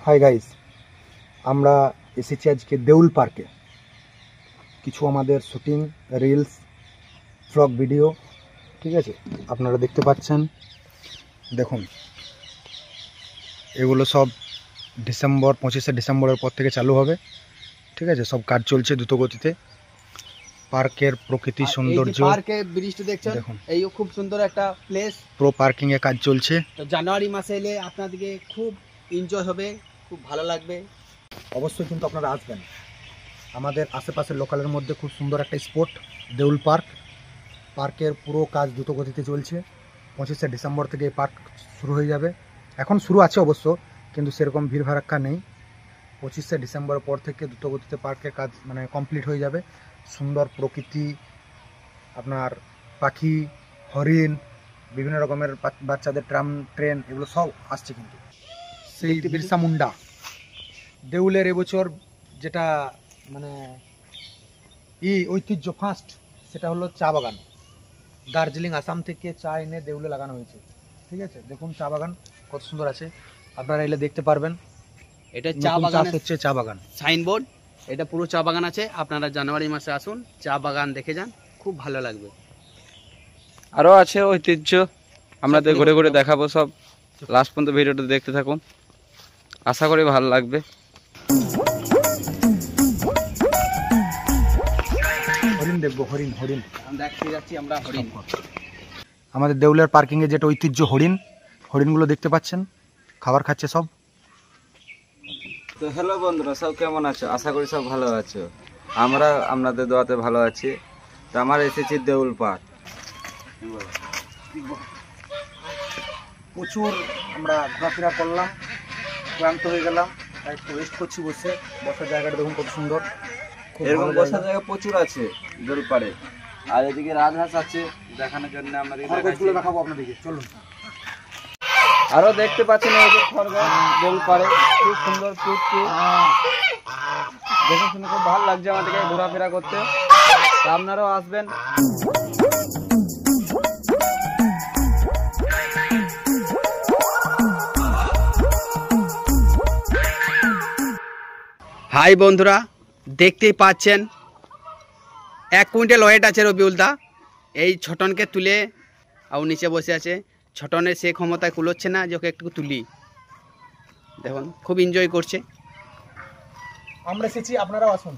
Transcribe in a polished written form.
Hi guys, আমরা এসেছি আজকে দেউল পার্কে। কিছু আমাদের শুটিং, রিলস, ব্লগ ভিডিও, ঠিক আছে, আপনারা দেখতে পাচ্ছেন। দেখুন, এগুলো সব 25শে ডিসেম্বরের পর থেকে চালু হবে, ঠিক আছে। সব কাজ চলছে দ্রুত গতিতে। পার্কের প্রকৃতি সৌন্দর্য, পার্কে ব্রিজটা দেখছেন, দেখুন, এই খুব সুন্দর একটা প্লেস। প্রো পার্কিং এ কাজ চলছে। তো জানুয়ারি মাসে এলে আপনাদেরকে খুব এনজয় হবে, খুব ভালো লাগবে। অবশ্যই কিন্তু আপনারা আসবেন। আমাদের আশেপাশের লোকালের মধ্যে খুব সুন্দর একটা স্পট দেউল পার্ক। পার্কের পুরো কাজ দ্রুত গতিতে চলছে। 25শে ডিসেম্বর থেকে এই পার্ক শুরু হয়ে যাবে। এখন শুরু আছে অবশ্য, কিন্তু সেরকম ভিড় ভাড়াক্কা নেই। 25শে ডিসেম্বরের পর থেকে দ্রুত গতিতে পার্কের কাজ কমপ্লিট হয়ে যাবে। সুন্দর প্রকৃতি, আপনার পাখি, হরিণ, বিভিন্ন রকমের বাচ্চাদের ট্রেন, এগুলো সব আসছে। কিন্তু সেই বিরসা মুন্ডা দেউলের এবছর যেটা ঐতিহ্য ফার্স্ট, সেটা হলো চা বাগান। দার্জিলিং, আসাম থেকে চা এনে দেউলে লাগানো হয়েছে, ঠিক আছে। দেখুন চা বাগান কত সুন্দর আছে, আপনারা এলে দেখতে পারবেন। এটা চা বাগান হচ্ছে, চা বাগান সাইনবোর্ড, এটা পুরো চা বাগান আছে। আপনারা জানুয়ারি মাসে আসুন, চা বাগান দেখে যান, খুব ভালো লাগবে। আরও আছে ঐতিহ্য, আমাদের ঘুরে ঘুরে দেখাবো সব। লাস্ট পর্যন্ত ভিডিওটা দেখতে থাকুন, আশা করি ভালো লাগবে। হরিণ দেখবো, হরিণ হরিণ দেখতে যাচ্ছি আমরা হরিণ। আমাদের দেউলের পার্কিংয়ে যেটা ঐতিহ্য হরিণগুলো দেখতে পাচ্ছেন, খাবার খাচ্ছে সব। তো হ্যালো বন্ধুরা, সব কেমন আছো? আশা করি সব ভালো আছো। আমরা আপনাদের দোয়াতে ভালো আছি। তো আমরা এসেছি দেউল পার্ক। প্রচুর আমরা ঘোরাফেরা করলাম, ক্লান্ত হয়ে গেলাম, তাই একটু রেস্ট করছি বসে। বসার জায়গাটা দেখুন কত সুন্দর, এরকম বসার জায়গা প্রচুর আছে দেউল পাড়ে। আর এদিকে রাজহাঁস আছে দেখানোর জন্য আপনাদের দেখাবো আপনাদেরকে, চলুন। আরো দেখতে পাচ্ছেন এই যে খরগোশ দেউল পাড়ে, খুব সুন্দর দেখতে, দেখে শুনে খুব ভালো লাগছে আমাদেরকে ঘোরাফেরা করতে। তো আপনারাও আসবেন। হাই বন্ধুরা, দেখতেই পাচ্ছেন 1 কুইন্টাল ওয়েট আছে রবিউলদা। এই ছটনকে তুলে আর নিচে বসে আছে। ছটনের সে ক্ষমতায় কুলোচ্ছে না যে ওকে একটু তুলি। দেখুন খুব এনজয় করছে। আমরা এসেছি, আপনারাও আসুন।